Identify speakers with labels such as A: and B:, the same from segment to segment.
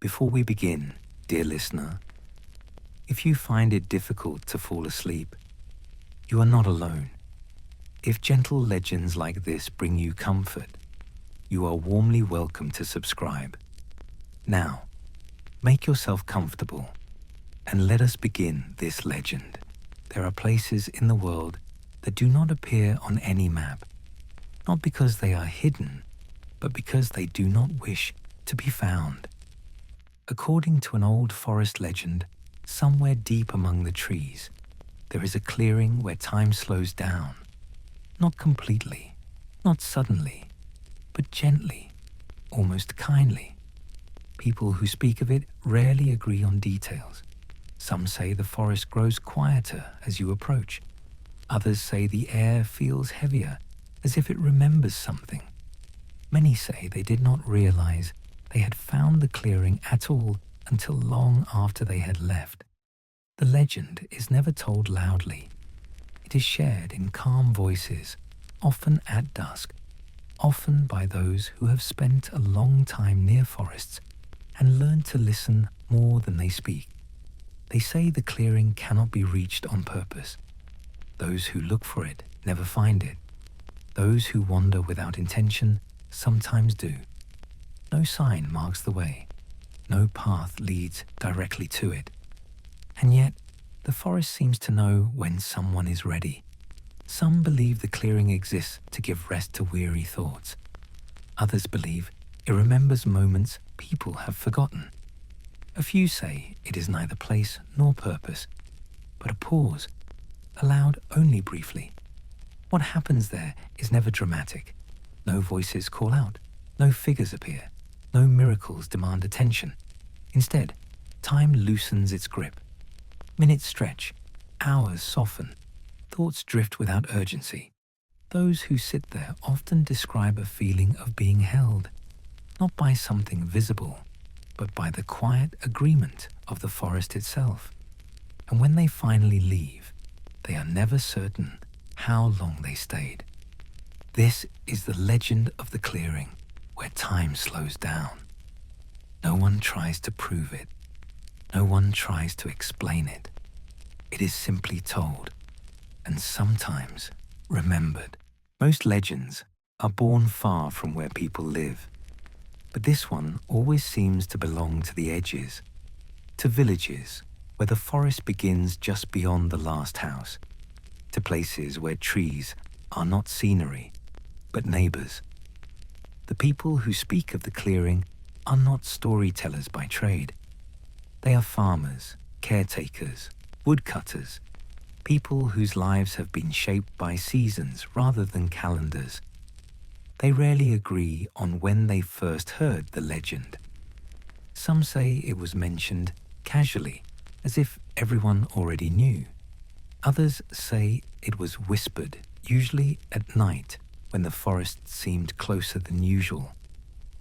A: Before we begin, dear listener, if you find it difficult to fall asleep, you are not alone. If gentle legends like this bring you comfort, you are warmly welcome to subscribe. Now, make yourself comfortable and let us begin this legend. There are places in the world that do not appear on any map, not because they are hidden, but because they do not wish to be found. According to an old forest legend, somewhere deep among the trees, there is a clearing where time slows down. Not completely, not suddenly, but gently, almost kindly. People who speak of it rarely agree on details. Some say the forest grows quieter as you approach. Others say the air feels heavier, as if it remembers something. Many say they did not realize they had found the clearing at all until long after they had left. The legend is never told loudly. It is shared in calm voices, often at dusk, often by those who have spent a long time near forests and learned to listen more than they speak. They say the clearing cannot be reached on purpose. Those who look for it never find it. Those who wander without intention sometimes do. No sign marks the way. No path leads directly to it. And yet, the forest seems to know when someone is ready. Some believe the clearing exists to give rest to weary thoughts. Others believe it remembers moments people have forgotten. A few say it is neither place nor purpose, but a pause, allowed only briefly. What happens there is never dramatic. No voices call out, no figures appear, no miracles demand attention. Instead, time loosens its grip. Minutes stretch, hours soften, thoughts drift without urgency. Those who sit there often describe a feeling of being held, not by something visible, but by the quiet agreement of the forest itself. And when they finally leave, they are never certain how long they stayed. This is the legend of the clearing, where time slows down. No one tries to prove it. No one tries to explain it. It is simply told, and sometimes remembered. Most legends are born far from where people live, but this one always seems to belong to the edges, to villages where the forest begins just beyond the last house, to places where trees are not scenery, but neighbors. The people who speak of the clearing are not storytellers by trade. They are farmers, caretakers, woodcutters, people whose lives have been shaped by seasons rather than calendars. They rarely agree on when they first heard the legend. Some say it was mentioned casually, as if everyone already knew. Others say it was whispered, usually at night, when the forest seemed closer than usual.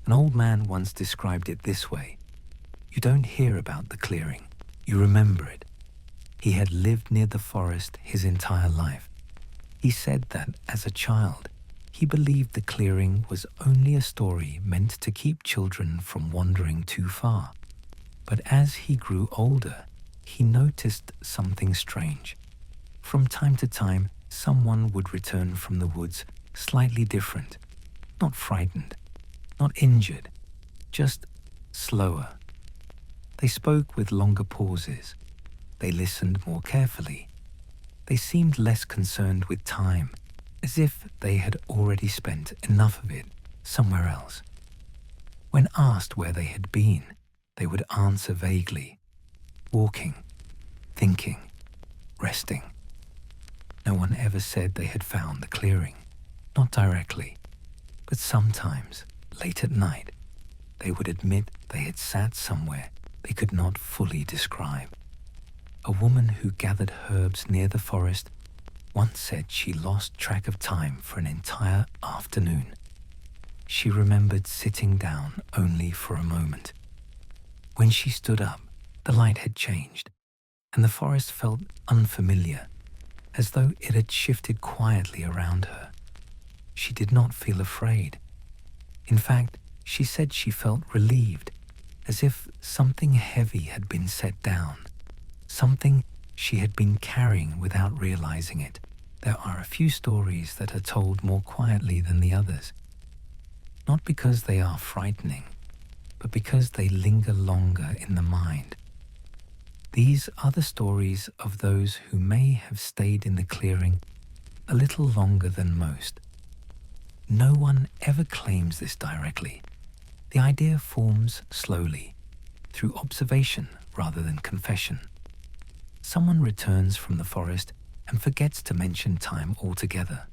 A: An old man once described it this way: "You don't hear about the clearing, you remember it." He had lived near the forest his entire life. He said that as a child, he believed the clearing was only a story meant to keep children from wandering too far. But as he grew older, he noticed something strange. From time to time, someone would return from the woods slightly different, not frightened, not injured, just slower. They spoke with longer pauses. They listened more carefully. They seemed less concerned with time, as if they had already spent enough of it somewhere else. When asked where they had been, they would answer vaguely, walking, thinking, resting. No one ever said they had found the clearing, not directly, but sometimes, late at night, they would admit they had sat somewhere they could not fully describe. A woman who gathered herbs near the forest once said she lost track of time for an entire afternoon. She remembered sitting down only for a moment. When she stood up, the light had changed, and the forest felt unfamiliar, as though it had shifted quietly around her. She did not feel afraid. In fact, she said she felt relieved, as if something heavy had been set down, something she had been carrying without realizing it. There are a few stories that are told more quietly than the others, not because they are frightening, but because they linger longer in the mind. These are the stories of those who may have stayed in the clearing a little longer than most. No one ever claims this directly. The idea forms slowly, through observation rather than confession. Someone returns from the forest and forgets to mention time altogether.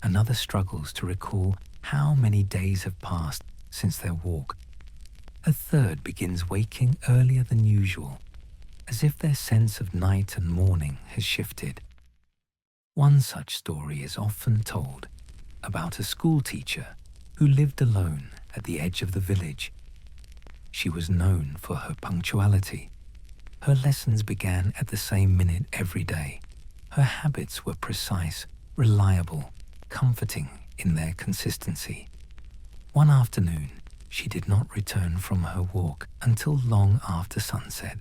A: Another struggles to recall how many days have passed since their walk. A third begins waking earlier than usual, as if their sense of night and morning has shifted. One such story is often told about a school teacher who lived alone at the edge of the village. She was known for her punctuality. Her lessons began at the same minute every day. Her habits were precise, reliable, comforting in their consistency. One afternoon, she did not return from her walk until long after sunset.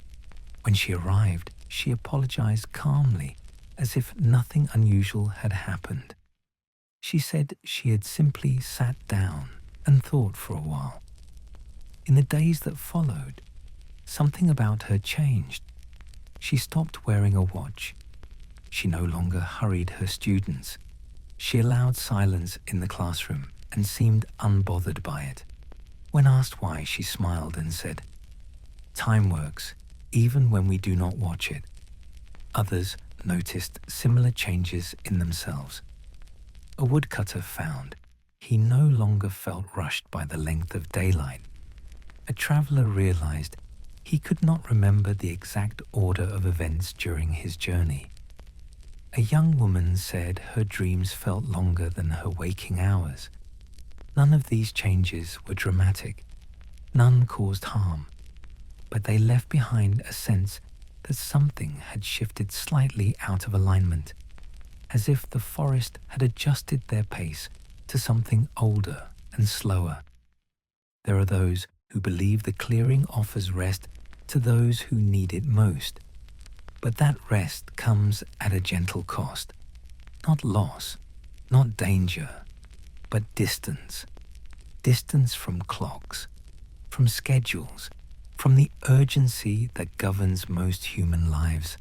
A: When she arrived, she apologized calmly, as if nothing unusual had happened. She said she had simply sat down and thought for a while. In the days that followed, something about her changed. She stopped wearing a watch. She no longer hurried her students. She allowed silence in the classroom and seemed unbothered by it. When asked why, she smiled and said, "Time works, even when we do not watch it." Others noticed similar changes in themselves. A woodcutter found he no longer felt rushed by the length of daylight. A traveler realized he could not remember the exact order of events during his journey. A young woman said her dreams felt longer than her waking hours. None of these changes were dramatic. None caused harm, but they left behind a sense that something had shifted slightly out of alignment, as if the forest had adjusted their pace to something older and slower. There are those who believe the clearing offers rest to those who need it most, but that rest comes at a gentle cost. Not loss, not danger, but distance. Distance from clocks, from schedules, from the urgency that governs most human lives.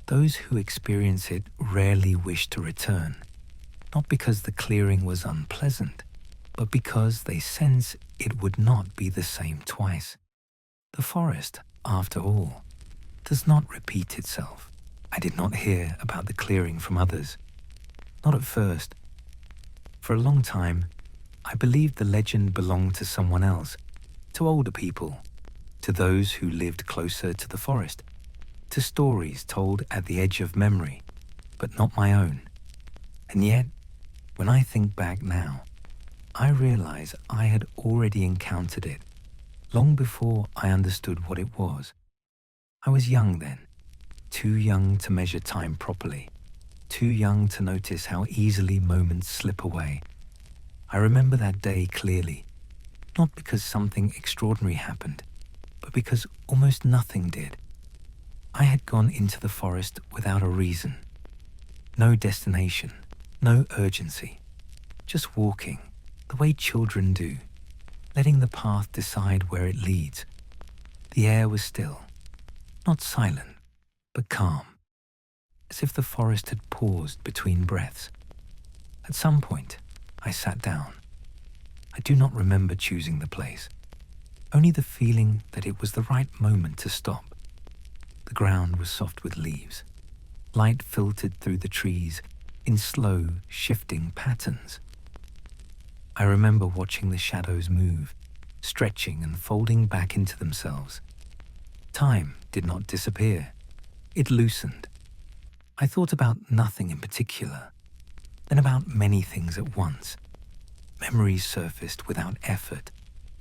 A: Those who experience it rarely wish to return, not because the clearing was unpleasant, but because they sense it would not be the same twice. The forest, after all, does not repeat itself. I did not hear about the clearing from others. Not at first. For a long time, I believed the legend belonged to someone else, to older people, to those who lived closer to the forest, to stories told at the edge of memory, but not my own. And yet, when I think back now, I realize I had already encountered it, long before I understood what it was. I was young then, too young to measure time properly, too young to notice how easily moments slip away. I remember that day clearly, not because something extraordinary happened, but because almost nothing did. I had gone into the forest without a reason. No destination, no urgency, just walking, the way children do, letting the path decide where it leads. The air was still, not silent, but calm, as if the forest had paused between breaths. At some point, I sat down. I do not remember choosing the place, only the feeling that it was the right moment to stop. The ground was soft with leaves. Light filtered through the trees in slow, shifting patterns. I remember watching the shadows move, stretching and folding back into themselves. Time did not disappear. It loosened. I thought about nothing in particular, then about many things at once. Memories surfaced without effort,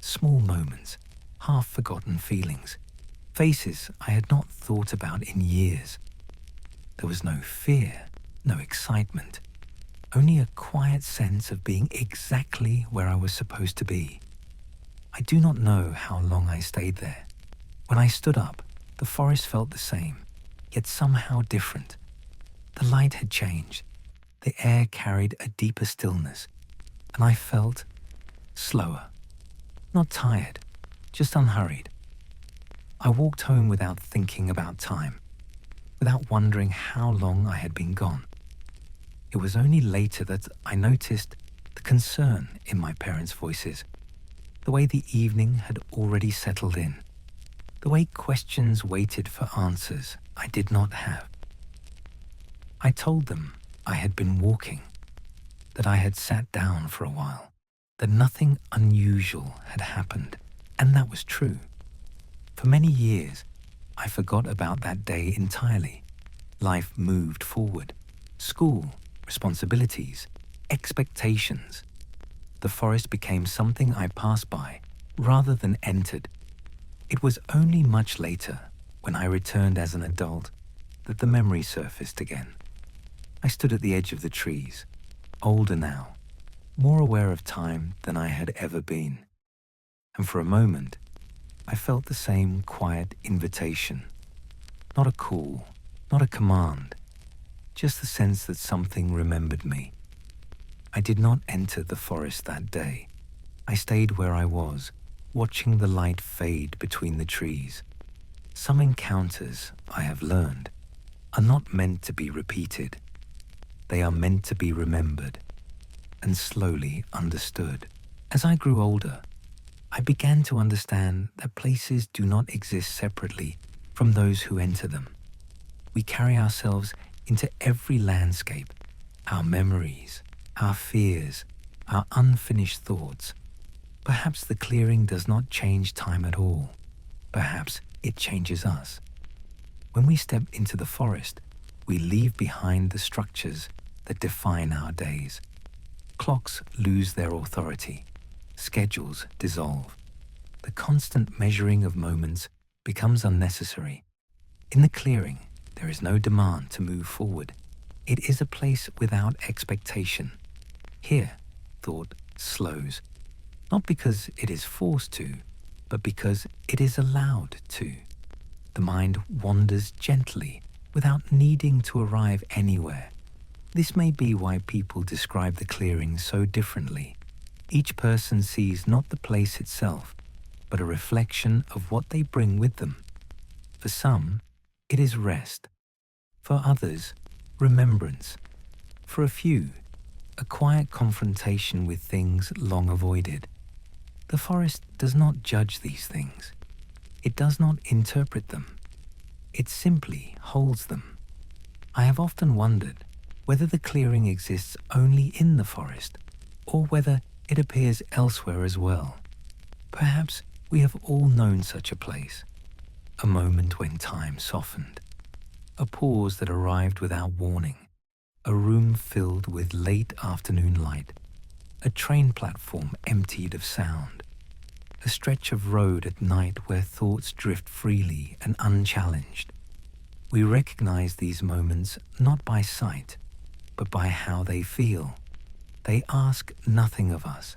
A: small moments, half-forgotten feelings, faces I had not thought about in years. There was no fear, no excitement, only a quiet sense of being exactly where I was supposed to be. I do not know how long I stayed there. When I stood up, the forest felt the same, yet somehow different. The light had changed. The air carried a deeper stillness, and I felt slower. Not tired, just unhurried. I walked home without thinking about time, without wondering how long I had been gone. It was only later that I noticed the concern in my parents' voices, the way the evening had already settled in, the way questions waited for answers I did not have. I told them I had been walking, that I had sat down for a while, that nothing unusual had happened, and that was true. For many years, I forgot about that day entirely. Life moved forward. School, responsibilities, expectations. The forest became something I passed by rather than entered. It was only much later, when I returned as an adult, that the memory surfaced again. I stood at the edge of the trees, older now, more aware of time than I had ever been. And for a moment, I felt the same quiet invitation. Not a call, not a command, just the sense that something remembered me. I did not enter the forest that day. I stayed where I was, watching the light fade between the trees. Some encounters, I have learned, are not meant to be repeated. They are meant to be remembered and slowly understood. As I grew older, I began to understand that places do not exist separately from those who enter them. We carry ourselves into every landscape, our memories, our fears, our unfinished thoughts. Perhaps the clearing does not change time at all. Perhaps it changes us. When we step into the forest, we leave behind the structures that define our days. Clocks lose their authority. Schedules dissolve. The constant measuring of moments becomes unnecessary. In the clearing, there is no demand to move forward. It is a place without expectation. Here, thought slows, not because it is forced to, but because it is allowed to. The mind wanders gently without needing to arrive anywhere. This may be why people describe the clearing so differently. Each person sees not the place itself, but a reflection of what they bring with them. For some, it is rest. For others, remembrance. For a few, a quiet confrontation with things long avoided. The forest does not judge these things. It does not interpret them. It simply holds them. I have often wondered whether the clearing exists only in the forest, or whether it appears elsewhere as well. Perhaps we have all known such a place, a moment when time softened, a pause that arrived without warning, a room filled with late afternoon light, a train platform emptied of sound, a stretch of road at night where thoughts drift freely and unchallenged. We recognize these moments not by sight, but by how they feel. They ask nothing of us.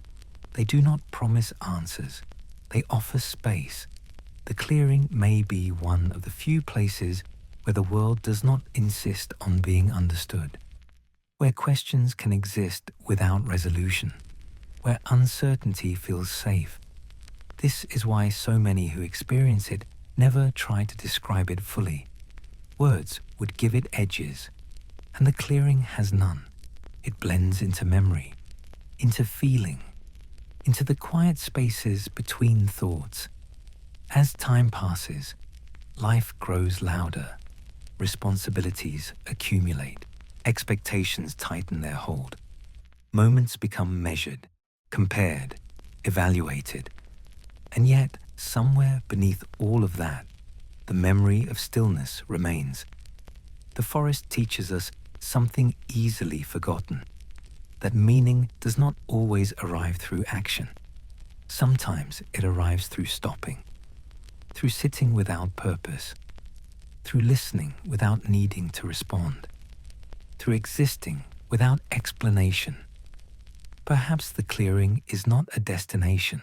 A: They do not promise answers. They offer space. The clearing may be one of the few places where the world does not insist on being understood, where questions can exist without resolution, where uncertainty feels safe. This is why so many who experience it never try to describe it fully. Words would give it edges, and the clearing has none. It blends into memory, into feeling, into the quiet spaces between thoughts. As time passes, life grows louder. Responsibilities accumulate. Expectations tighten their hold. Moments become measured, compared, evaluated. And yet, somewhere beneath all of that, the memory of stillness remains. The forest teaches us something easily forgotten, that meaning does not always arrive through action. Sometimes it arrives through stopping, through sitting without purpose, through listening without needing to respond, through existing without explanation. Perhaps the clearing is not a destination,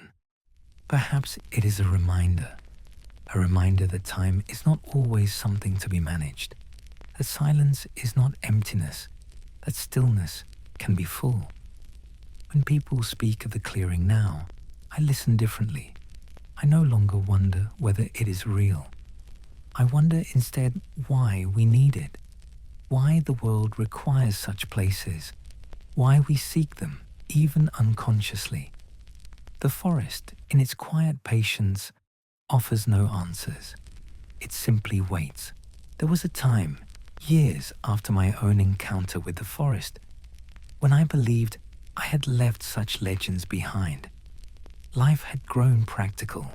A: Perhaps it is a reminder that time is not always something to be managed, that silence is not emptiness, that stillness can be full. When people speak of the clearing now, I listen differently. I no longer wonder whether it is real. I wonder instead why we need it, why the world requires such places, why we seek them, even unconsciously. The forest, in its quiet patience, offers no answers. It simply waits. There was a time, years after my own encounter with the forest, when I believed I had left such legends behind. Life had grown practical.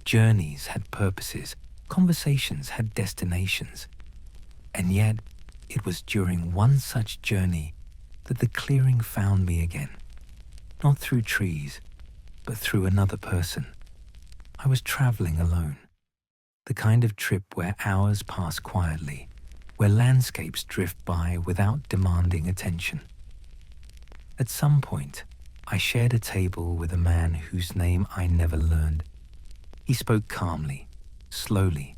A: Journeys had purposes. Conversations had destinations. And yet, it was during one such journey that the clearing found me again. Not through trees, but through another person. I was traveling alone. The kind of trip where hours pass quietly, where landscapes drift by without demanding attention. At some point, I shared a table with a man whose name I never learned. He spoke calmly, slowly,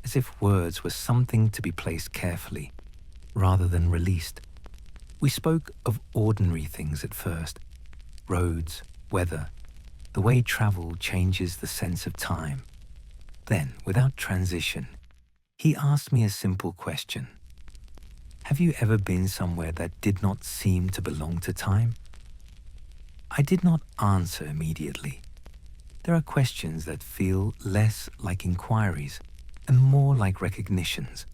A: as if words were something to be placed carefully, rather than released. We spoke of ordinary things at first: roads, weather, the way travel changes the sense of time. Then, without transition, he asked me a simple question. Have you ever been somewhere that did not seem to belong to time? I did not answer immediately. There are questions that feel less like inquiries and more like recognitions.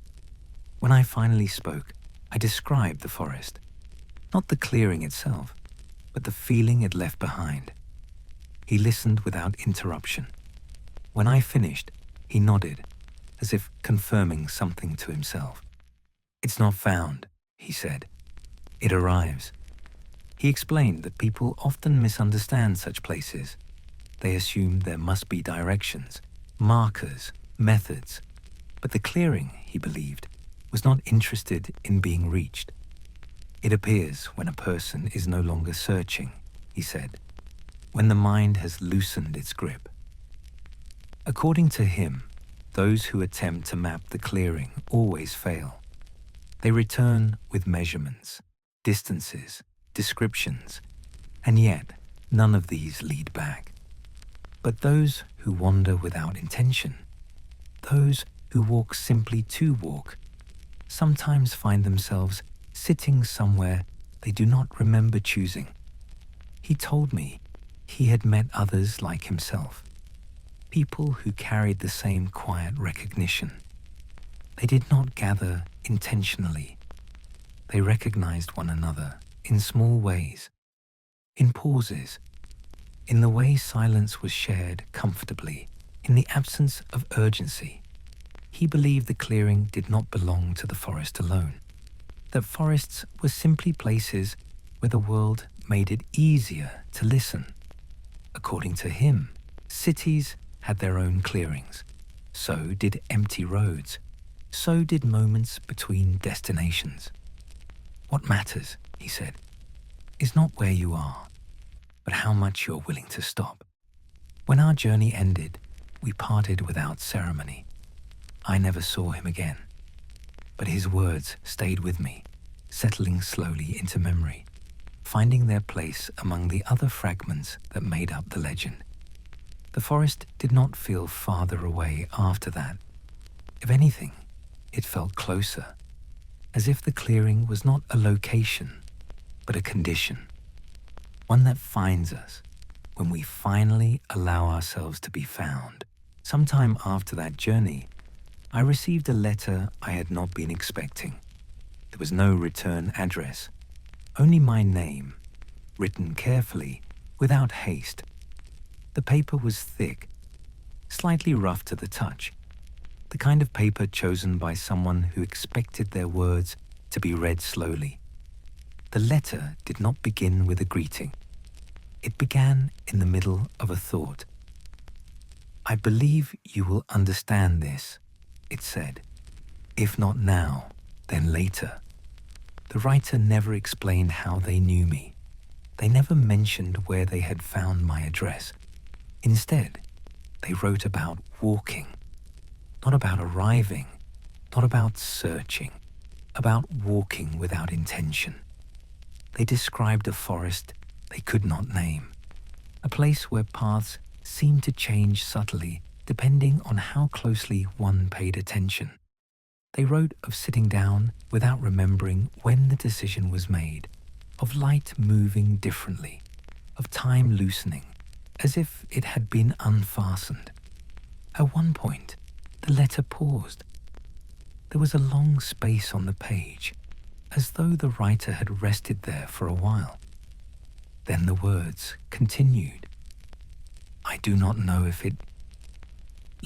A: When I finally spoke, I described the forest. Not the clearing itself, but the feeling it left behind. He listened without interruption. When I finished, he nodded, as if confirming something to himself. It's not found, he said. It arrives. He explained that people often misunderstand such places. They assume there must be directions, markers, methods. But the clearing, he believed, was not interested in being reached. It appears when a person is no longer searching, he said, when the mind has loosened its grip. According to him, those who attempt to map the clearing always fail. They return with measurements, distances, descriptions, and yet none of these lead back. But those who wander without intention, those who walk simply to walk, sometimes find themselves sitting somewhere they do not remember choosing. He told me he had met others like himself, people who carried the same quiet recognition. They did not gather intentionally. They recognized one another in small ways, in pauses, in the way silence was shared comfortably, in the absence of urgency. He believed the clearing did not belong to the forest alone, that forests were simply places where the world made it easier to listen. According to him, cities had their own clearings. So did empty roads. So did moments between destinations. What matters, he said, is not where you are, but how much you're willing to stop. When our journey ended, we parted without ceremony. I never saw him again, but his words stayed with me, settling slowly into memory, finding their place among the other fragments that made up the legend. The forest did not feel farther away after that. If anything, it felt closer, as if the clearing was not a location, but a condition, one that finds us when we finally allow ourselves to be found. Sometime after that journey, I received a letter I had not been expecting. There was no return address, only my name, written carefully, without haste. The paper was thick, slightly rough to the touch, the kind of paper chosen by someone who expected their words to be read slowly. The letter did not begin with a greeting. It began in the middle of a thought. I believe you will understand this, it said. If not now, then later. The writer never explained how they knew me. They never mentioned where they had found my address. Instead, They wrote about walking, not about arriving, not about searching, about walking without intention. They described a forest they could not name, a place where paths seemed to change subtly depending on how closely one paid attention. They wrote of sitting down without remembering when the decision was made, of light moving differently, of time loosening, as if it had been unfastened. At one point, the letter paused. There was a long space on the page, as though the writer had rested there for a while. Then the words continued. I do not know if it...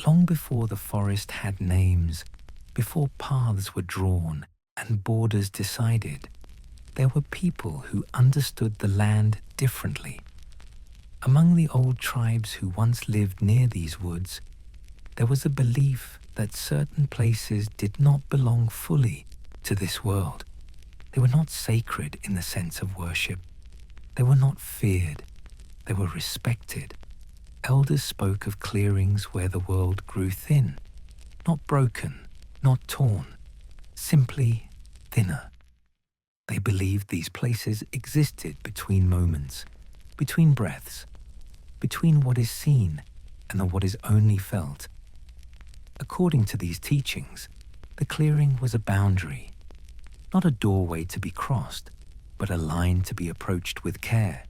A: Long before the forest had names, before paths were drawn and borders decided, there were people who understood the land differently. Among the old tribes who once lived near these woods, there was a belief that certain places did not belong fully to this world. They were not sacred in the sense of worship. They were not feared. They were respected. Elders spoke of clearings where the world grew thin, not broken, not torn, simply thinner. They believed these places existed between moments, between breaths, between what is seen and what is only felt. According to these teachings, the clearing was a boundary, not a doorway to be crossed, but a line to be approached with care.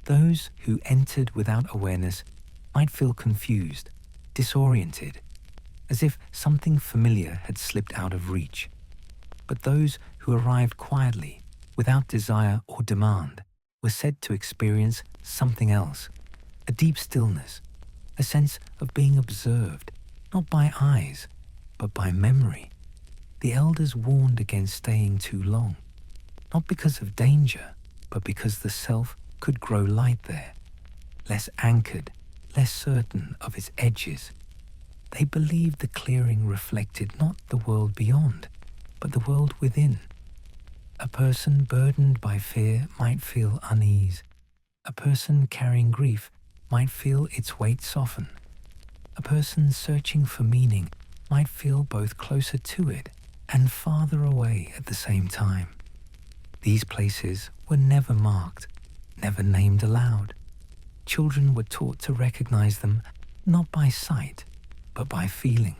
A: Those who entered without awareness might feel confused, disoriented, as if something familiar had slipped out of reach. But those who arrived quietly, without desire or demand, were said to experience something else, a deep stillness, a sense of being observed, not by eyes, but by memory. The elders warned against staying too long, not because of danger, but because the self could grow light there, less anchored, less certain of its edges. They believed the clearing reflected not the world beyond, but the world within. A person burdened by fear might feel unease. A person carrying grief might feel its weight soften. A person searching for meaning might feel both closer to it and farther away at the same time. These places were never marked, never named aloud. Children were taught to recognize them not by sight, but by feeling.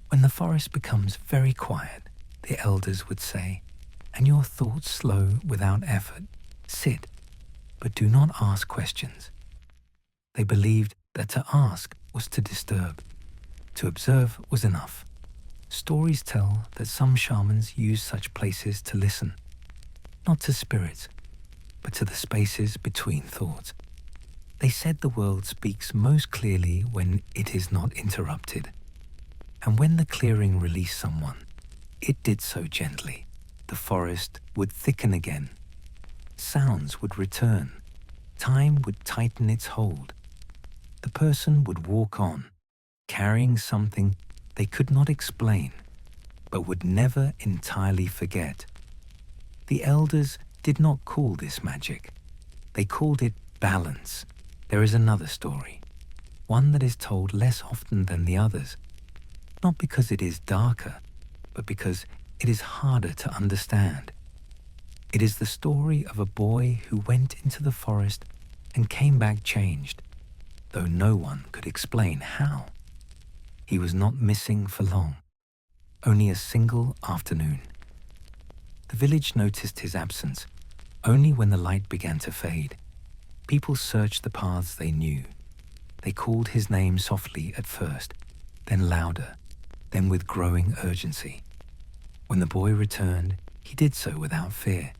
A: When the forest becomes very quiet, the elders would say, and your thoughts slow without effort, sit, but do not ask questions. They believed that to ask was to disturb. To observe was enough. Stories tell that some shamans use such places to listen, not to spirits, but to the spaces between thoughts. They said the world speaks most clearly when it is not interrupted. And when the clearing released someone, it did so gently. The forest would thicken again. Sounds would return. Time would tighten its hold. The person would walk on, carrying something they could not explain, but would never entirely forget. The elders did not call this magic. They called it balance. There is another story, one that is told less often than the others, not because it is darker, but because it is harder to understand. It is the story of a boy who went into the forest and came back changed, though no one could explain how. He was not missing for long, only a single afternoon. The village noticed his absence only when the light began to fade. People searched the paths they knew. They called his name softly at first, then louder, then with growing urgency. When the boy returned, he did so without fear.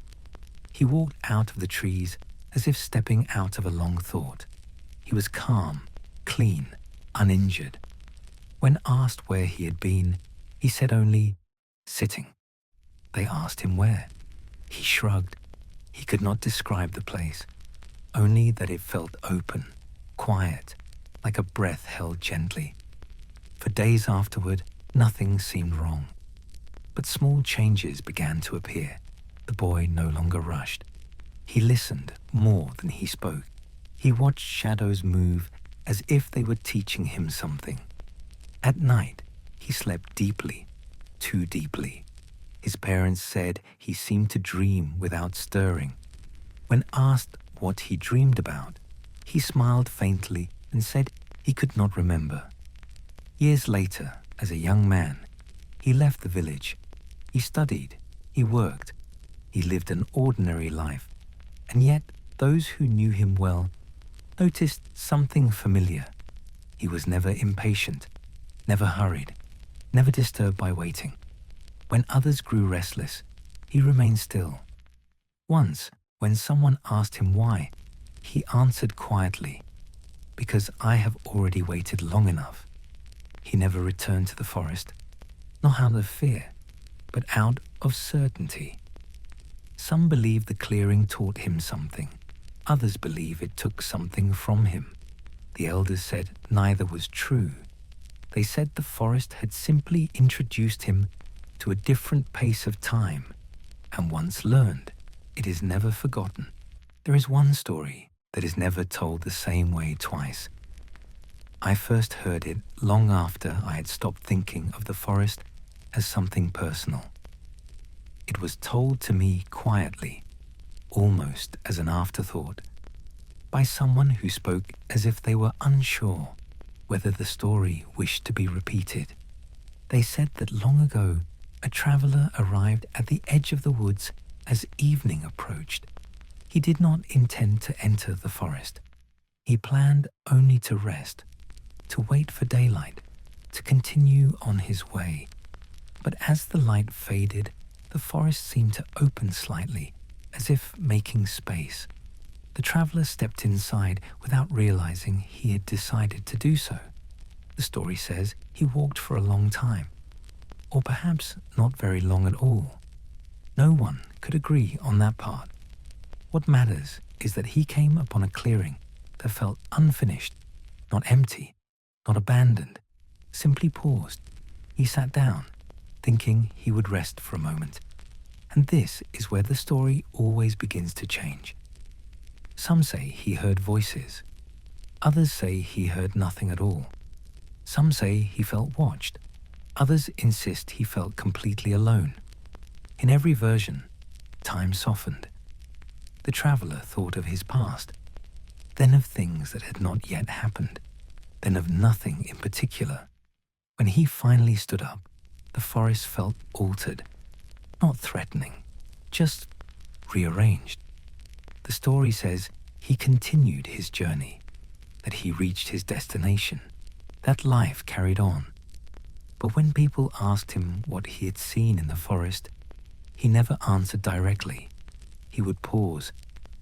A: He walked out of the trees as if stepping out of a long thought. He was calm, clean, uninjured. When asked where he had been, he said only, "Sitting." They asked him where. He shrugged. He could not describe the place, only that it felt open, quiet, like a breath held gently. For days afterward, nothing seemed wrong. But small changes began to appear. The boy no longer rushed. He listened more than he spoke. He watched shadows move as if they were teaching him something. At night, he slept deeply, too deeply. His parents said he seemed to dream without stirring. When asked what he dreamed about, he smiled faintly and said he could not remember. Years later, as a young man, he left the village. He studied, he worked, he lived an ordinary life, and yet those who knew him well noticed something familiar. He was never impatient, never hurried, never disturbed by waiting. When others grew restless, he remained still. Once, when someone asked him why, he answered quietly, "Because I have already waited long enough." He never returned to the forest, not out of fear, but out of certainty. Some believe the clearing taught him something. Others believe it took something from him. The elders said neither was true. They said the forest had simply introduced him to a different pace of time, and once learned, it is never forgotten. There is one story that is never told the same way twice. I first heard it long after I had stopped thinking of the forest as something personal. It was told to me quietly, almost as an afterthought, by someone who spoke as if they were unsure whether the story wished to be repeated. They said that long ago, a traveler arrived at the edge of the woods as evening approached. He did not intend to enter the forest. He planned only to rest, to wait for daylight, to continue on his way. But as the light faded, the forest seemed to open slightly, as if making space. The traveler stepped inside without realizing he had decided to do so. The story says he walked for a long time, or perhaps not very long at all. No one could agree on that part. What matters is that he came upon a clearing that felt unfinished, not empty, not abandoned, simply paused. He sat down, thinking he would rest for a moment. And this is where the story always begins to change. Some say he heard voices. Others say he heard nothing at all. Some say he felt watched. Others insist he felt completely alone. In every version, time softened. The traveler thought of his past, then of things that had not yet happened, then of nothing in particular. When he finally stood up, the forest felt altered, not threatening, just rearranged. The story says he continued his journey, that he reached his destination, that life carried on. But when people asked him what he had seen in the forest, he never answered directly. He would pause,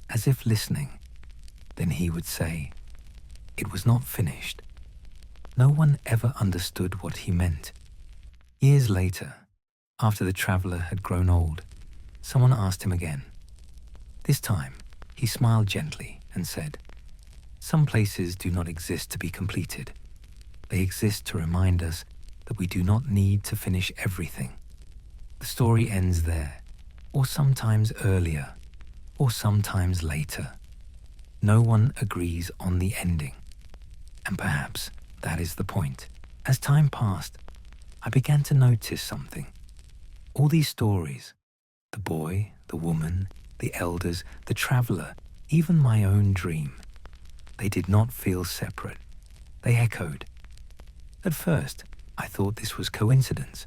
A: as if listening. Then he would say, "It was not finished." No one ever understood what he meant. Years later, after the traveler had grown old, someone asked him again. This time, he smiled gently and said, "Some places do not exist to be completed. They exist to remind us that we do not need to finish everything. The story ends there, or sometimes earlier, or sometimes later. No one agrees on the ending. And perhaps that is the point." As time passed, I began to notice something. All these stories, the boy, the woman, the elders, the traveler, even my own dream, they did not feel separate. They echoed. At first, I thought this was coincidence,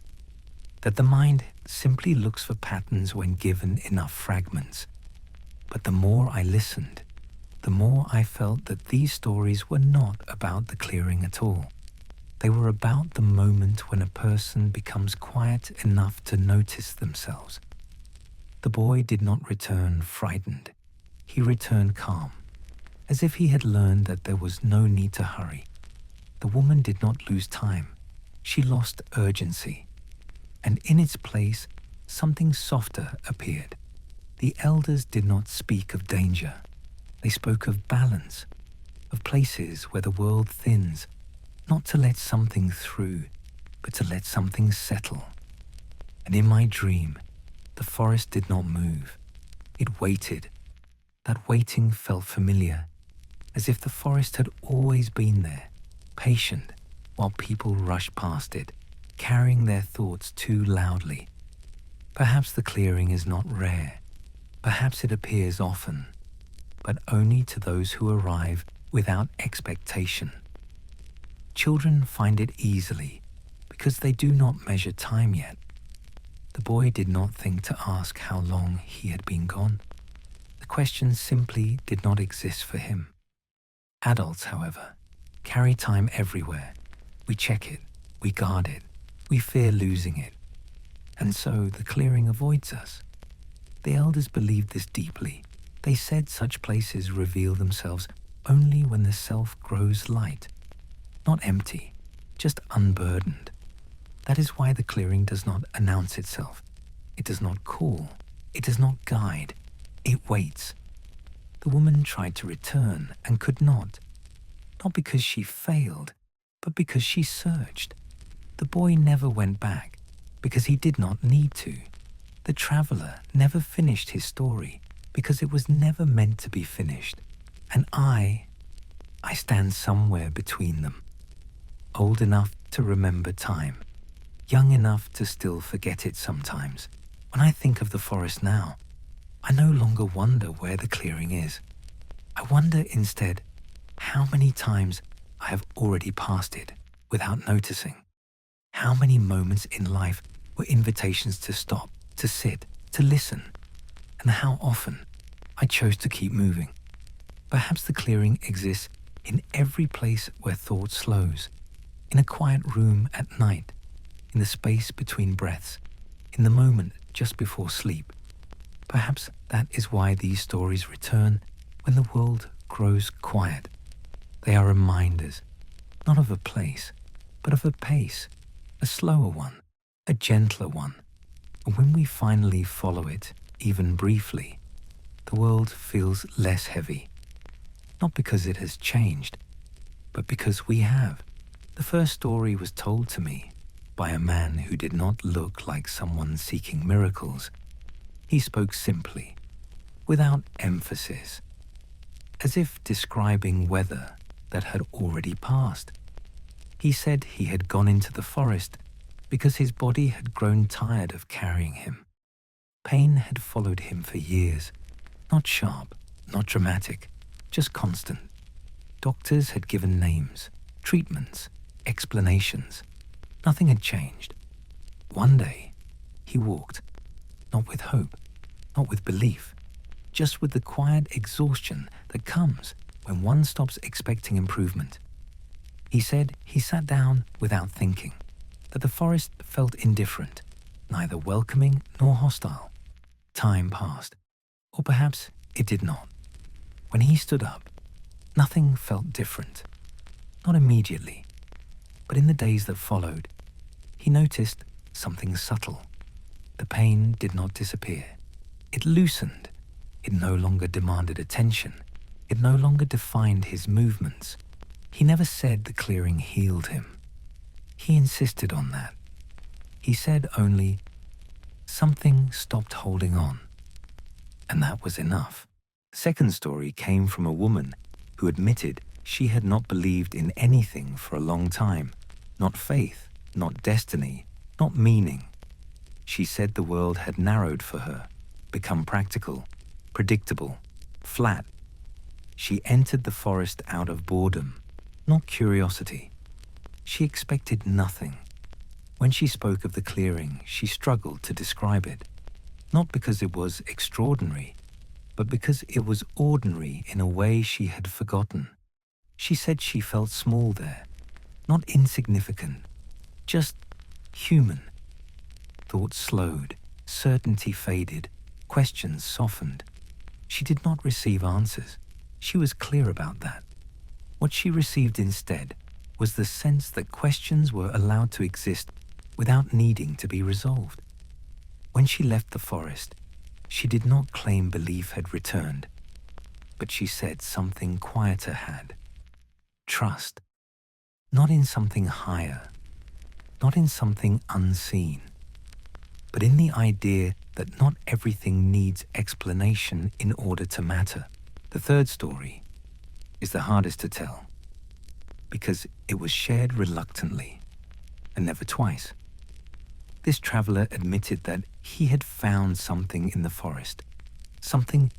A: that the mind simply looks for patterns when given enough fragments. But the more I listened, the more I felt that these stories were not about the clearing at all. They were about the moment when a person becomes quiet enough to notice themselves. The boy did not return frightened. He returned calm, as if he had learned that there was no need to hurry. The woman did not lose time. She lost urgency. And in its place, something softer appeared. The elders did not speak of danger. They spoke of balance, of places where the world thins, not to let something through, but to let something settle. And in my dream, the forest did not move. It waited. That waiting felt familiar, as if the forest had always been there, patient, while people rushed past it, carrying their thoughts too loudly. Perhaps the clearing is not rare. Perhaps it appears often, but only to those who arrive without expectation. Children find it easily because they do not measure time yet. The boy did not think to ask how long he had been gone. The question simply did not exist for him. Adults, however, carry time everywhere. We check it, we guard it, we fear losing it. And so the clearing avoids us. The elders believed this deeply. They said such places reveal themselves only when the self grows light, not empty, just unburdened. That is why the clearing does not announce itself. It does not call. It does not guide. It waits. The woman tried to return and could not because she failed, but because she searched. The boy never went back because he did not need to. The traveler never finished his story because it was never meant to be finished. And I stand somewhere between them, old enough to remember time, young enough to still forget it sometimes. When I think of the forest now, I no longer wonder where the clearing is. I wonder instead how many times I have already passed it without noticing. How many moments in life were invitations to stop, to sit, to listen, and how often I chose to keep moving. Perhaps the clearing exists in every place where thought slows, in a quiet room at night, in the space between breaths, in the moment just before sleep. Perhaps that is why these stories return when the world grows quiet. They are reminders, not of a place, but of a pace, a slower one, a gentler one. And when we finally follow it, even briefly, the world feels less heavy. Not because it has changed, but because we have. The first story was told to me by a man who did not look like someone seeking miracles. He spoke simply, without emphasis, as if describing weather that had already passed. He said he had gone into the forest because his body had grown tired of carrying him. Pain had followed him for years, not sharp, not dramatic, just constant. Doctors had given names, treatments, explanations. Nothing had changed. One day, he walked, not with hope, not with belief, just with the quiet exhaustion that comes when one stops expecting improvement. He said he sat down without thinking, that the forest felt indifferent, neither welcoming nor hostile. Time passed, or perhaps it did not. When he stood up, nothing felt different. Not immediately, but in the days that followed, he noticed something subtle. The pain did not disappear. It loosened. It no longer demanded attention. It no longer defined his movements. He never said the clearing healed him. He insisted on that. He said only, something stopped holding on. And that was enough. The second story came from a woman who admitted she had not believed in anything for a long time. Not faith, not destiny, not meaning. She said the world had narrowed for her, become practical, predictable, flat. She entered the forest out of boredom, not curiosity. She expected nothing. When she spoke of the clearing, she struggled to describe it, not because it was extraordinary, but because it was ordinary in a way she had forgotten. She said she felt small there, not insignificant, just human. Thoughts slowed, certainty faded, questions softened. She did not receive answers. She was clear about that. What she received instead was the sense that questions were allowed to exist without needing to be resolved. When she left the forest, she did not claim belief had returned, but she said something quieter had. Trust. Not in something higher, not in something unseen, but in the idea that not everything needs explanation in order to matter. The third story is the hardest to tell, because it was shared reluctantly, and never twice. This traveler admitted that he had found something in the forest, something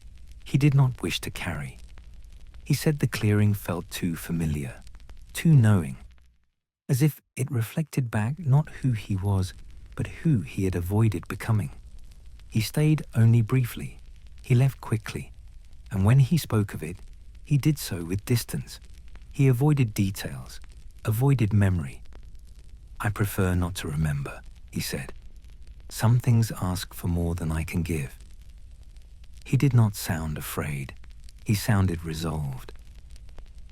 A: he did not wish to carry. He said the clearing felt too familiar, too knowing, as if it reflected back not who he was, but who he had avoided becoming. He stayed only briefly. He left quickly, and when he spoke of it, he did so with distance. He avoided details, avoided memory. "I prefer not to remember," he said. "Some things ask for more than I can give." He did not sound afraid. He sounded resolved.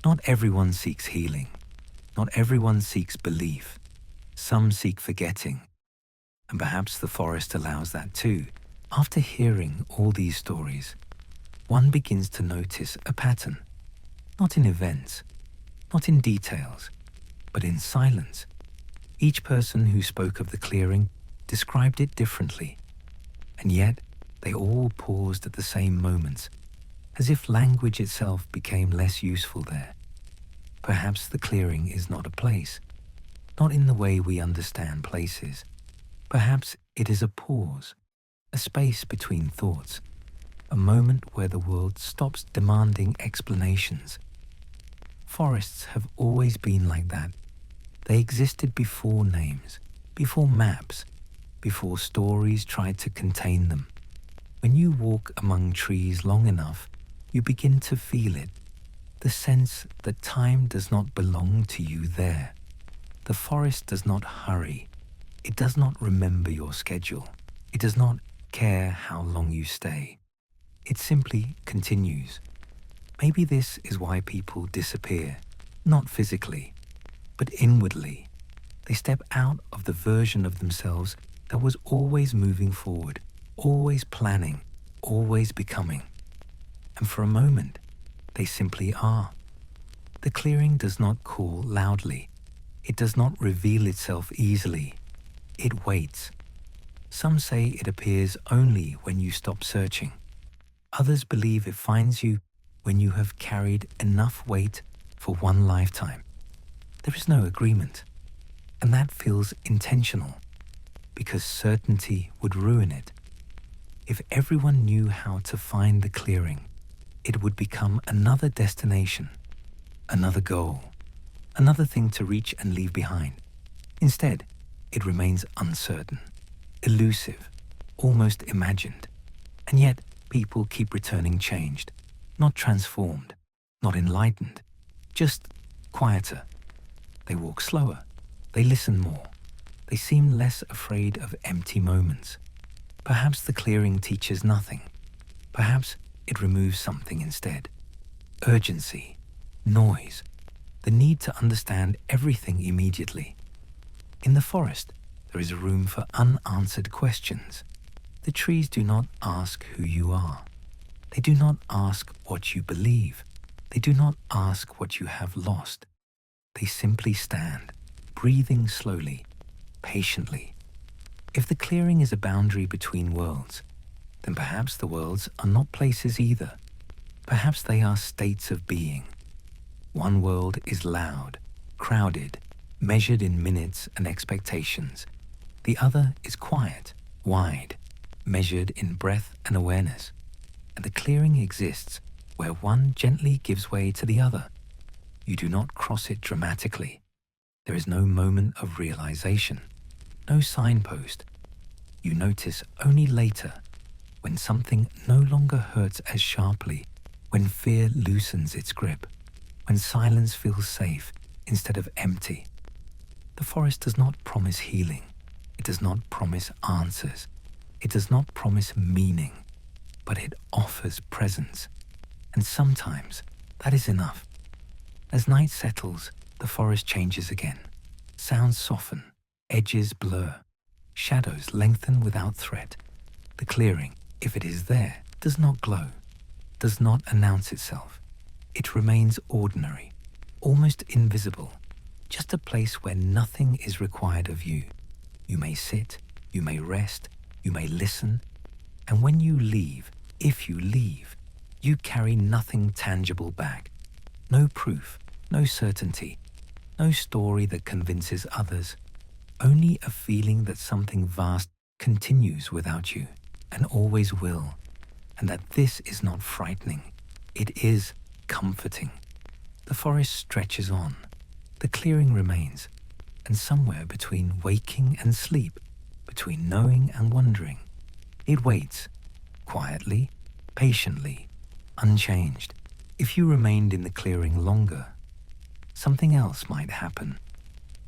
A: Not everyone seeks healing. Not everyone seeks belief. Some seek forgetting. And perhaps the forest allows that too. After hearing all these stories, one begins to notice a pattern, not in events, not in details, but in silence. Each person who spoke of the clearing described it differently, and yet they all paused at the same moments, as if language itself became less useful there. Perhaps the clearing is not a place, not in the way we understand places. Perhaps it is a pause, a space between thoughts, a moment where the world stops demanding explanations. Forests have always been like that. They existed before names, before maps, before stories tried to contain them. When you walk among trees long enough, you begin to feel it, the sense that time does not belong to you there. The forest does not hurry. It does not remember your schedule. It does not care how long you stay. It simply continues. Maybe this is why people disappear, not physically, but inwardly. They step out of the version of themselves that was always moving forward, always planning, always becoming. And for a moment, they simply are. The clearing does not call loudly. It does not reveal itself easily. It waits. Some say it appears only when you stop searching. Others believe it finds you when you have carried enough weight for one lifetime. There is no agreement, and that feels intentional, because certainty would ruin it. If everyone knew how to find the clearing, it would become another destination, another goal, another thing to reach and leave behind. Instead, it remains uncertain, elusive, almost imagined. And yet, people keep returning changed, not transformed, not enlightened, just quieter. They walk slower, they listen more, they seem less afraid of empty moments. Perhaps the clearing teaches nothing. Perhaps it removes something instead. Urgency, noise, the need to understand everything immediately. In the forest, there is room for unanswered questions. The trees do not ask who you are. They do not ask what you believe. They do not ask what you have lost. They simply stand, breathing slowly, patiently. If the clearing is a boundary between worlds, then perhaps the worlds are not places either. Perhaps they are states of being. One world is loud, crowded, measured in minutes and expectations. The other is quiet, wide, measured in breath and awareness. And the clearing exists where one gently gives way to the other. You do not cross it dramatically. There is no moment of realization, no signpost. You notice only later, when something no longer hurts as sharply, when fear loosens its grip, when silence feels safe instead of empty. The forest does not promise healing. It does not promise answers. It does not promise meaning, but it offers presence. And sometimes that is enough. As night settles, the forest changes again. Sounds soften, edges blur, shadows lengthen without threat. The clearing, if it is there, does not glow, does not announce itself. It remains ordinary, almost invisible, just a place where nothing is required of you. You may sit, you may rest, you may listen, and when you leave, if you leave, you carry nothing tangible back. No proof, no certainty, no story that convinces others, only a feeling that something vast continues without you and always will, and that this is not frightening, it is comforting. The forest stretches on, the clearing remains, and somewhere between waking and sleep, between knowing and wondering, it waits, quietly, patiently, unchanged. If you remained in the clearing longer, something else might happen.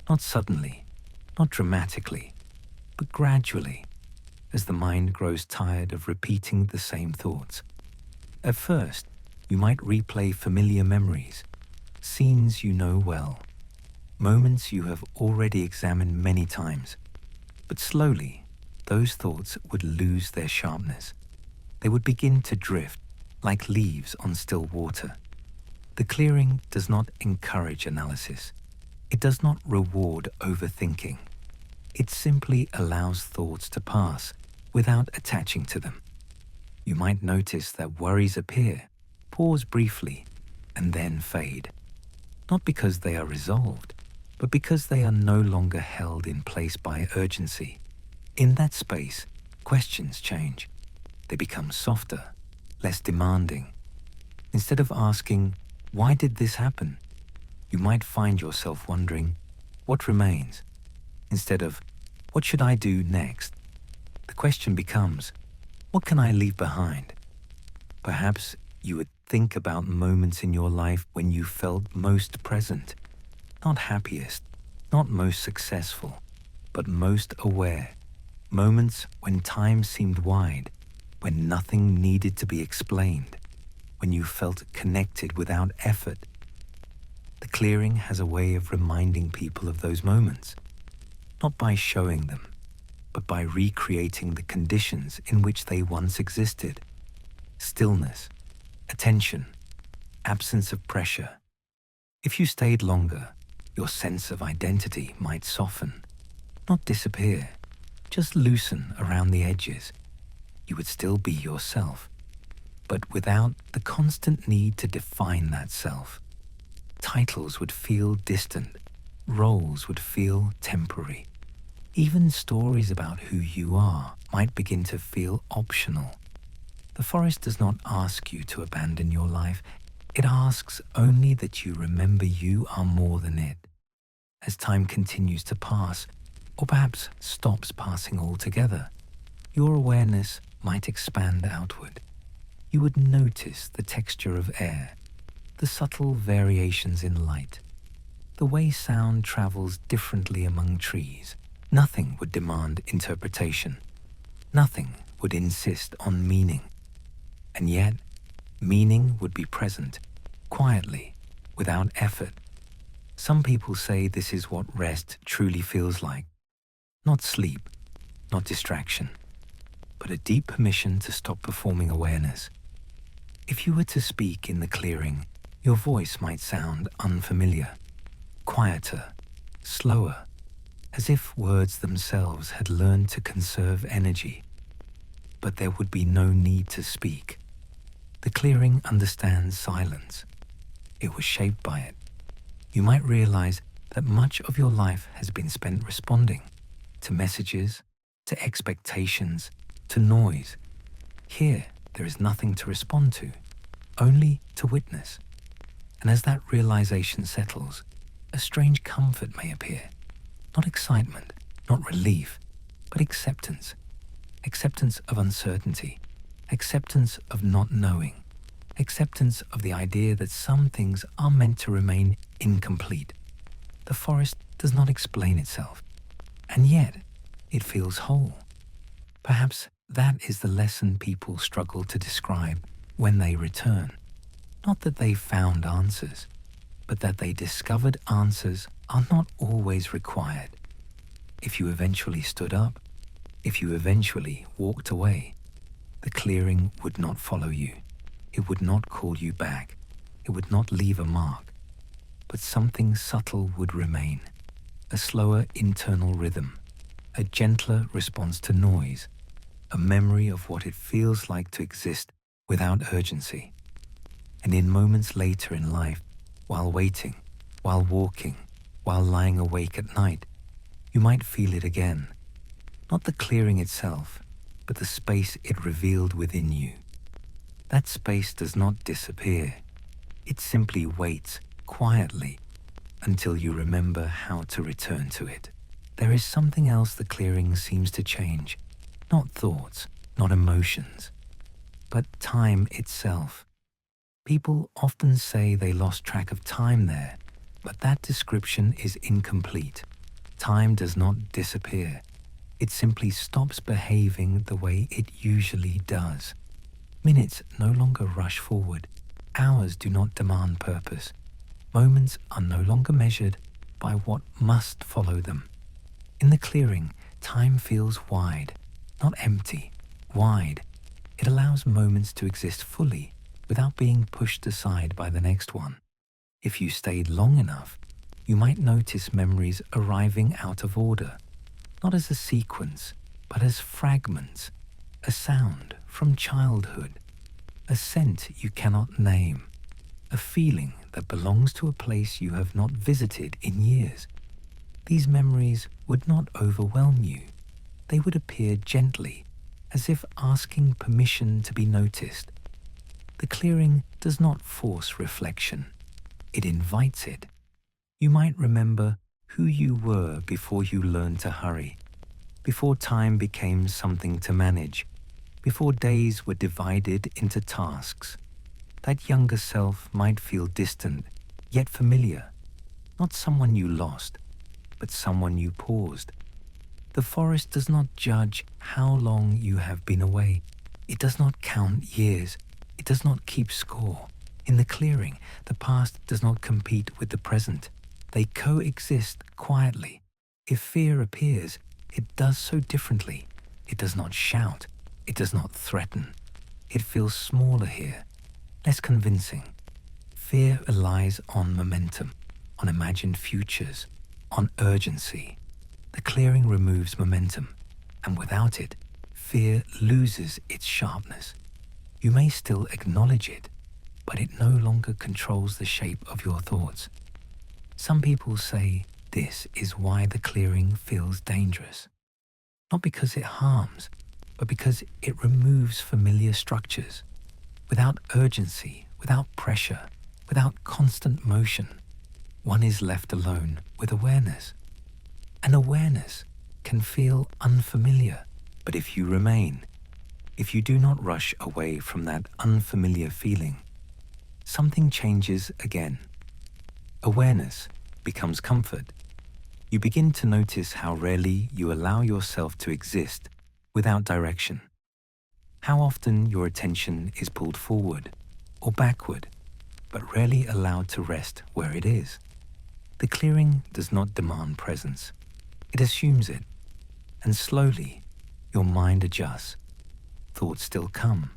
A: Not suddenly, not dramatically, but gradually, as the mind grows tired of repeating the same thoughts. At first, you might replay familiar memories, scenes you know well, moments you have already examined many times. But slowly, those thoughts would lose their sharpness. They would begin to drift, like leaves on still water. The clearing does not encourage analysis. It does not reward overthinking. It simply allows thoughts to pass without attaching to them. You might notice that worries appear, pause briefly, and then fade. Not because they are resolved, but because they are no longer held in place by urgency. In that space, questions change. They become softer, less demanding. Instead of asking, "Why did this happen?" you might find yourself wondering, "What remains?" Instead of, "What should I do next?" the question becomes, "What can I leave behind?" Perhaps you would think about moments in your life when you felt most present, not happiest, not most successful, but most aware. Moments when time seemed wide, when nothing needed to be explained, when you felt connected without effort. The clearing has a way of reminding people of those moments, not by showing them, but by recreating the conditions in which they once existed. Stillness, attention, absence of pressure. If you stayed longer, your sense of identity might soften, not disappear, just loosen around the edges. You would still be yourself, but without the constant need to define that self. Titles would feel distant, roles would feel temporary. Even stories about who you are might begin to feel optional. The forest does not ask you to abandon your life. It asks only that you remember you are more than it. As time continues to pass, or perhaps stops passing altogether, your awareness might expand outward. You would notice the texture of air, the subtle variations in light, the way sound travels differently among trees. Nothing would demand interpretation. Nothing would insist on meaning. And yet, meaning would be present, quietly, without effort. Some people say this is what rest truly feels like. Not sleep, not distraction, but a deep permission to stop performing awareness. If you were to speak in the clearing, your voice might sound unfamiliar, quieter, slower, as if words themselves had learned to conserve energy. But there would be no need to speak. The clearing understands silence. It was shaped by it. You might realize that much of your life has been spent responding to messages, to expectations, to noise. Here, there is nothing to respond to, only to witness. And as that realization settles, a strange comfort may appear. Not excitement, not relief, but acceptance. Acceptance of uncertainty, acceptance of not knowing, acceptance of the idea that some things are meant to remain incomplete. The forest does not explain itself, and yet it feels whole. Perhaps that is the lesson people struggle to describe when they return. Not that they found answers, but that they discovered answers are not always required. If you eventually stood up, if you eventually walked away, the clearing would not follow you. It would not call you back. It would not leave a mark. But something subtle would remain, a slower internal rhythm, a gentler response to noise, a memory of what it feels like to exist without urgency. And in moments later in life, while waiting, while walking, while lying awake at night, you might feel it again. Not the clearing itself, but the space it revealed within you. That space does not disappear. It simply waits quietly until you remember how to return to it. There is something else the clearing seems to change. Not thoughts, not emotions, but time itself. People often say they lost track of time there, but that description is incomplete. Time does not disappear. It simply stops behaving the way it usually does. Minutes no longer rush forward. Hours do not demand purpose. Moments are no longer measured by what must follow them. In the clearing, time feels wide, not empty, wide. It allows moments to exist fully without being pushed aside by the next one. If you stayed long enough, you might notice memories arriving out of order, not as a sequence, but as fragments, a sound from childhood, a scent you cannot name, a feeling that belongs to a place you have not visited in years. These memories would not overwhelm you. They would appear gently, as if asking permission to be noticed. The clearing does not force reflection. It invites it. You might remember who you were before you learned to hurry, before time became something to manage, before days were divided into tasks. That younger self might feel distant, yet familiar. Not someone you lost, but someone you paused. The forest does not judge how long you have been away. It does not count years. It does not keep score. In the clearing, the past does not compete with the present. They coexist quietly. If fear appears, it does so differently. It does not shout. It does not threaten. It feels smaller here, less convincing. Fear relies on momentum, on imagined futures, on urgency. The clearing removes momentum, and without it, fear loses its sharpness. You may still acknowledge it, but it no longer controls the shape of your thoughts. Some people say this is why the clearing feels dangerous. Not because it harms, but because it removes familiar structures. Without urgency, without pressure, without constant motion, one is left alone with awareness. And awareness can feel unfamiliar, but if you remain, if you do not rush away from that unfamiliar feeling, something changes again. Awareness becomes comfort. You begin to notice how rarely you allow yourself to exist without direction. How often your attention is pulled forward or backward, but rarely allowed to rest where it is. The clearing does not demand presence. It assumes it, and slowly your mind adjusts. Thoughts still come,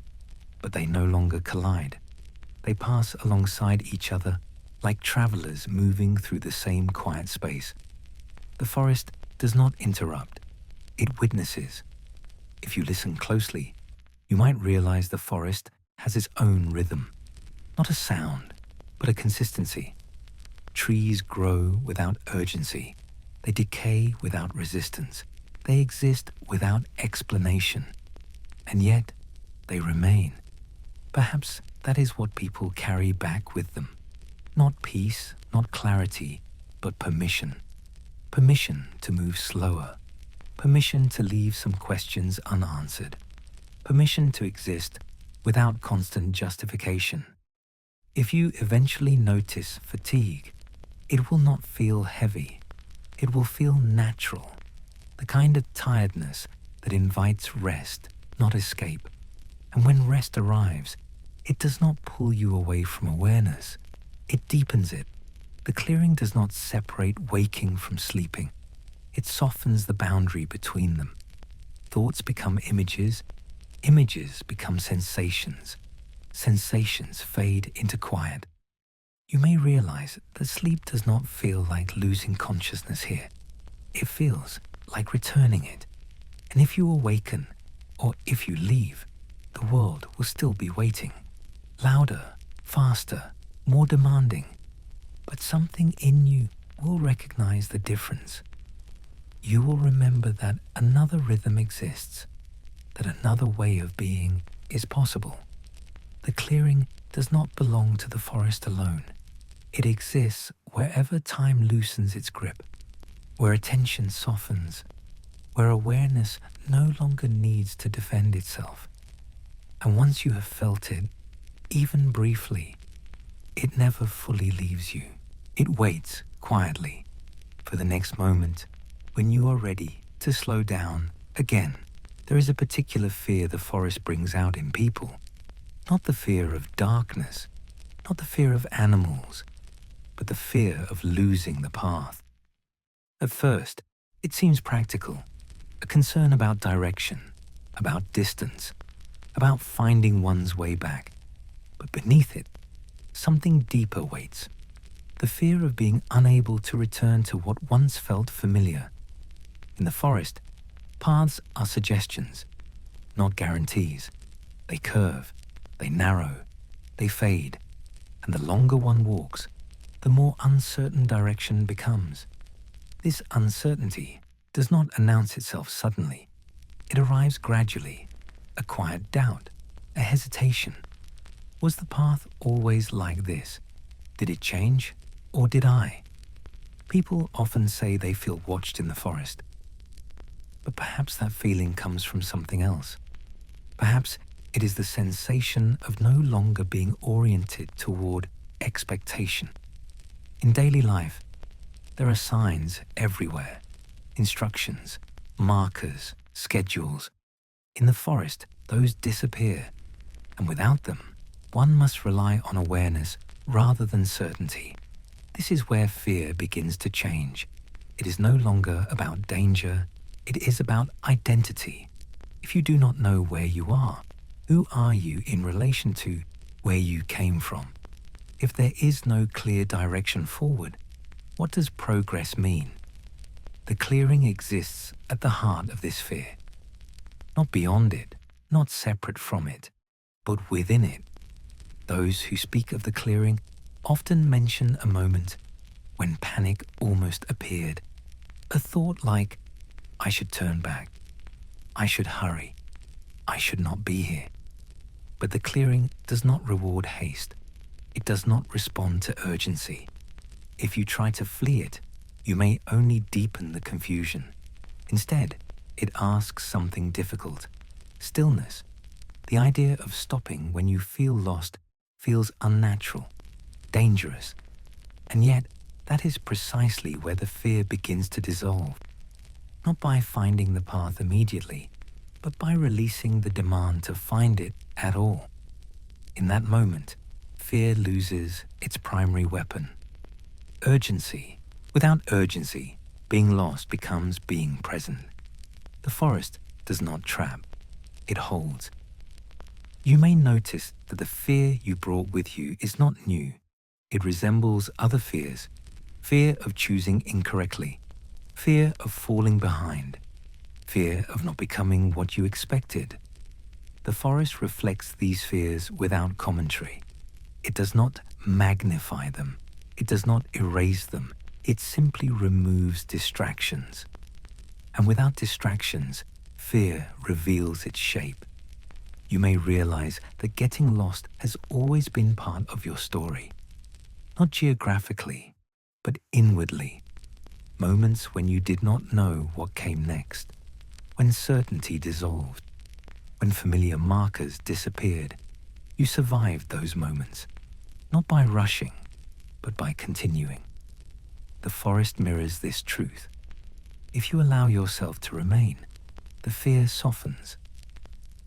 A: but they no longer collide. They pass alongside each other like travelers moving through the same quiet space. The forest does not interrupt. It witnesses. If you listen closely, you might realize the forest has its own rhythm. Not a sound, but a consistency. Trees grow without urgency. They decay without resistance. They exist without explanation. And yet, they remain. Perhaps that is what people carry back with them. Not peace, not clarity, but permission. Permission to move slower. Permission to leave some questions unanswered. Permission to exist without constant justification. If you eventually notice fatigue, it will not feel heavy. It will feel natural, the kind of tiredness that invites rest, not escape. And when rest arrives, it does not pull you away from awareness. It deepens it. The clearing does not separate waking from sleeping. It softens the boundary between them. Thoughts become images. Images become sensations. Sensations fade into quiet. You may realize that sleep does not feel like losing consciousness here. It feels like returning it. And if you awaken, or if you leave, the world will still be waiting. Louder, faster, more demanding. but something in you will recognize the difference. You will remember that another rhythm exists, that another way of being is possible. The clearing does not belong to the forest alone. It exists wherever time loosens its grip, where attention softens, where awareness no longer needs to defend itself. And once you have felt it, even briefly, it never fully leaves you. It waits quietly for the next moment when you are ready to slow down again. There is a particular fear the forest brings out in people, not the fear of darkness, not the fear of animals, but the fear of losing the path. At first, it seems practical, a concern about direction, about distance, about finding one's way back. But beneath it, something deeper waits. The fear of being unable to return to what once felt familiar. In the forest, paths are suggestions, not guarantees. They curve, they narrow, they fade, and the longer one walks, the more uncertain direction becomes. This uncertainty does not announce itself suddenly. It arrives gradually, a quiet doubt, a hesitation. Was the path always like this? Did it change, or did I? People often say they feel watched in the forest, but perhaps that feeling comes from something else. Perhaps it is the sensation of no longer being oriented toward expectation. In daily life, there are signs everywhere, instructions, markers, schedules. In the forest, those disappear, and without them, one must rely on awareness rather than certainty. This is where fear begins to change. It is no longer about danger, it is about identity. If you do not know where you are, who are you in relation to where you came from? If there is no clear direction forward, what does progress mean? The clearing exists at the heart of this fear. Not beyond it, not separate from it, but within it. Those who speak of the clearing often mention a moment when panic almost appeared. A thought like, I should turn back, I should hurry, I should not be here. But the clearing does not reward haste. It does not respond to urgency. If you try to flee it, you may only deepen the confusion. Instead, it asks something difficult. Stillness. The idea of stopping when you feel lost feels unnatural, dangerous. And yet, that is precisely where the fear begins to dissolve. Not by finding the path immediately, but by releasing the demand to find it at all. In that moment, fear loses its primary weapon. Urgency. Without urgency, being lost becomes being present. The forest does not trap, it holds. You may notice that the fear you brought with you is not new. It resembles other fears. Fear of choosing incorrectly, fear of falling behind, fear of not becoming what you expected. The forest reflects these fears without commentary. It does not magnify them. It does not erase them. It simply removes distractions. And without distractions, fear reveals its shape. You may realize that getting lost has always been part of your story. Not geographically, but inwardly. Moments when you did not know what came next. When certainty dissolved. When familiar markers disappeared. You survived those moments. Not by rushing, but by continuing. The forest mirrors this truth. If you allow yourself to remain, the fear softens.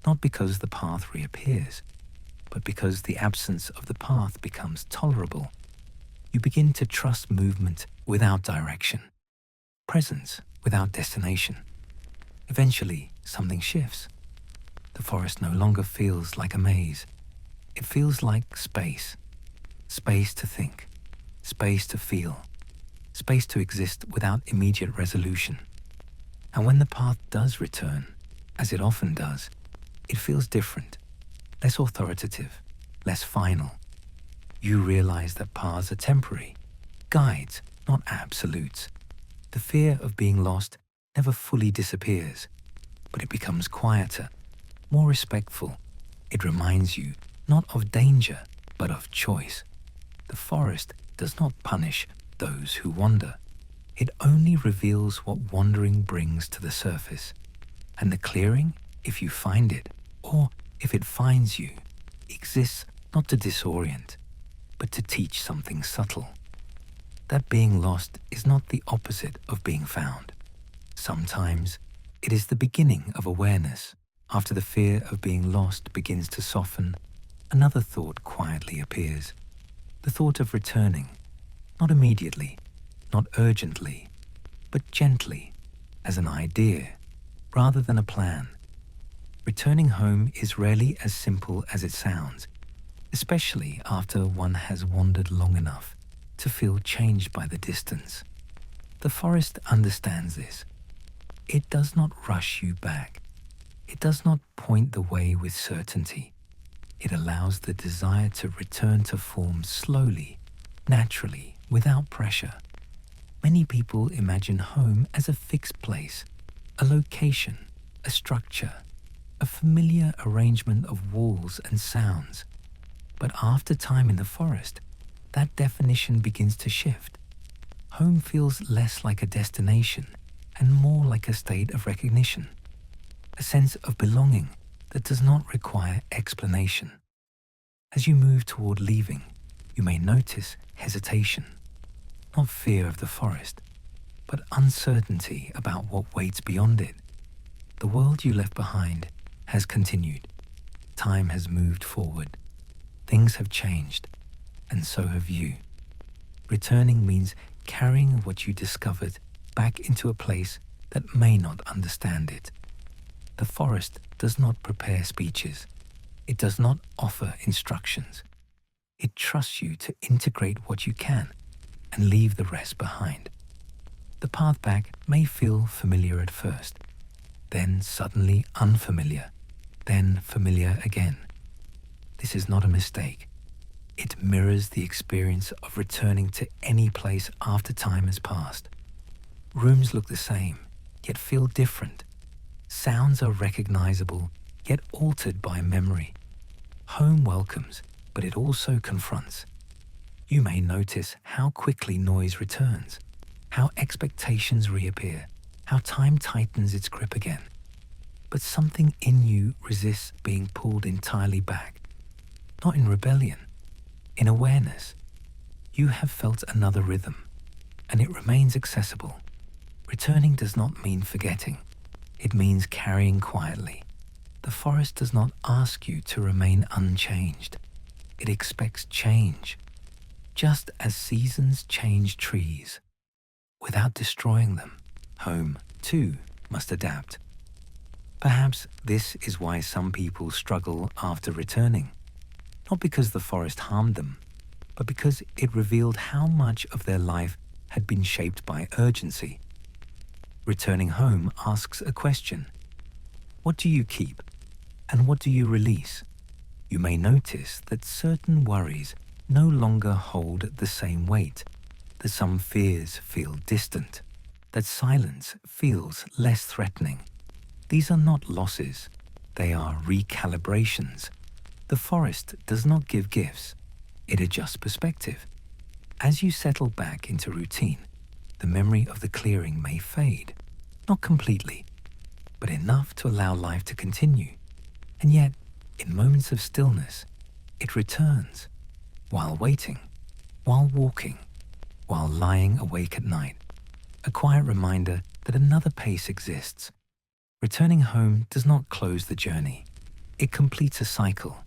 A: Not because the path reappears, but because the absence of the path becomes tolerable. You begin to trust movement without direction, presence without destination. Eventually, something shifts. The forest no longer feels like a maze. It feels like space. Space to think, space to feel, space to exist without immediate resolution. And when the path does return, as it often does, it feels different, less authoritative, less final. You realize that paths are temporary, guides, not absolutes. The fear of being lost never fully disappears, but it becomes quieter, more respectful. It reminds you not of danger, but of choice. The forest does not punish those who wander. It only reveals what wandering brings to the surface. And the clearing, if you find it, or if it finds you, exists not to disorient, but to teach something subtle. That being lost is not the opposite of being found. Sometimes it is the beginning of awareness. After the fear of being lost begins to soften, another thought quietly appears. The thought of returning, not immediately, not urgently, but gently, as an idea, rather than a plan. Returning home is rarely as simple as it sounds, especially after one has wandered long enough to feel changed by the distance. The forest understands this. It does not rush you back. It does not point the way with certainty. It allows the desire to return to form slowly, naturally, without pressure. Many people imagine home as a fixed place, a location, a structure, a familiar arrangement of walls and sounds. But after time in the forest, that definition begins to shift. Home feels less like a destination and more like a state of recognition, a sense of belonging that does not require explanation. As you move toward leaving, you may notice hesitation, not fear of the forest, but uncertainty about what waits beyond it. The world you left behind has continued. Time has moved forward. Things have changed, and so have you. Returning means carrying what you discovered back into a place that may not understand it. The forest does not prepare speeches. It does not offer instructions. It trusts you to integrate what you can and leave the rest behind. The path back may feel familiar at first, then suddenly unfamiliar, then familiar again. This is not a mistake. It mirrors the experience of returning to any place after time has passed. Rooms look the same, yet feel different. Sounds are recognizable, yet altered by memory. Home welcomes, but it also confronts. You may notice how quickly noise returns, how expectations reappear, how time tightens its grip again. But something in you resists being pulled entirely back. Not in rebellion, in awareness. You have felt another rhythm, and it remains accessible. Returning does not mean forgetting. It means carrying quietly. The forest does not ask you to remain unchanged. It expects change, just as seasons change trees. Without destroying them, home, too, must adapt. Perhaps this is why some people struggle after returning. Not because the forest harmed them, but because it revealed how much of their life had been shaped by urgency. Returning home asks a question. What do you keep, and what do you release? You may notice that certain worries no longer hold the same weight, that some fears feel distant, that silence feels less threatening. These are not losses, they are recalibrations. The forest does not give gifts, it adjusts perspective. As you settle back into routine, the memory of the clearing may fade, not completely, but enough to allow life to continue. And yet, in moments of stillness, it returns, while waiting, while walking, while lying awake at night, a quiet reminder that another pace exists. Returning home does not close the journey. It completes a cycle.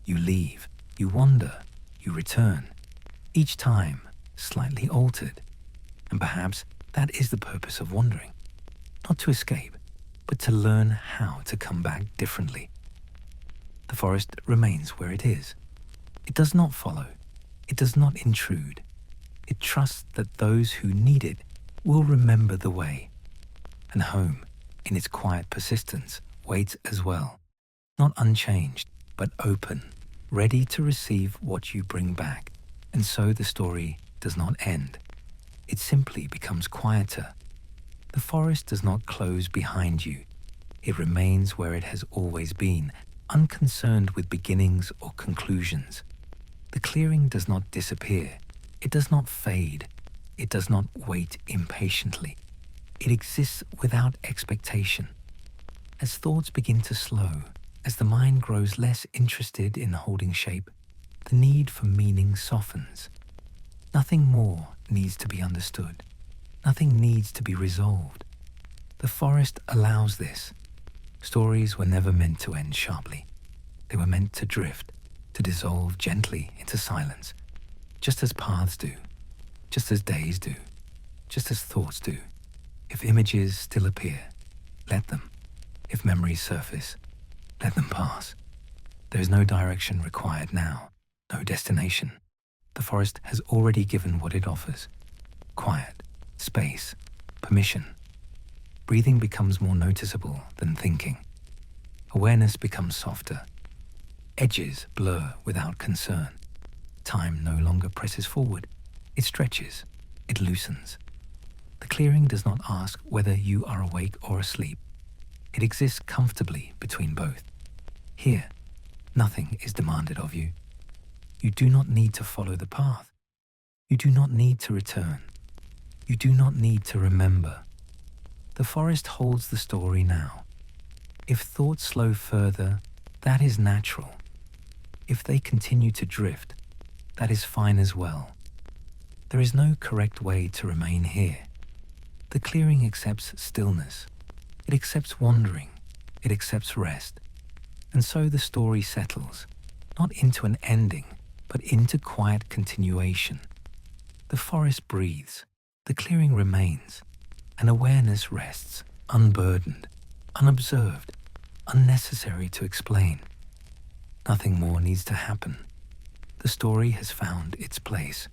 A: You leave, you wander, you return, each time slightly altered. And perhaps that is the purpose of wandering. Not to escape, but to learn how to come back differently. The forest remains where it is. It does not follow. It does not intrude. It trusts that those who need it will remember the way. And home, in its quiet persistence, waits as well. Not unchanged, but open, ready to receive what you bring back. And so the story does not end. It simply becomes quieter. The forest does not close behind you. It remains where it has always been, unconcerned with beginnings or conclusions. The clearing does not disappear. It does not fade. It does not wait impatiently. It exists without expectation. As thoughts begin to slow, as the mind grows less interested in holding shape, the need for meaning softens. Nothing more needs to be understood. Nothing needs to be resolved. The forest allows this. Stories were never meant to end sharply. They were meant to drift, to dissolve gently into silence, just as paths do, just as days do, just as thoughts do. If images still appear, let them. If memories surface, let them pass. There is no direction required now, no destination. The forest has already given what it offers: quiet, space, permission. Breathing becomes more noticeable than thinking. Awareness becomes softer. Edges blur without concern. Time no longer presses forward. It stretches. It loosens. The clearing does not ask whether you are awake or asleep. It exists comfortably between both. Here, nothing is demanded of you. You do not need to follow the path. You do not need to return. You do not need to remember. The forest holds the story now. If thoughts slow further, that is natural. If they continue to drift, that is fine as well. There is no correct way to remain here. The clearing accepts stillness. It accepts wandering. It accepts rest. And so the story settles, not into an ending, but into quiet continuation. The forest breathes. The clearing remains. And awareness rests, unburdened, unobserved, unnecessary to explain. Nothing more needs to happen. The story has found its place.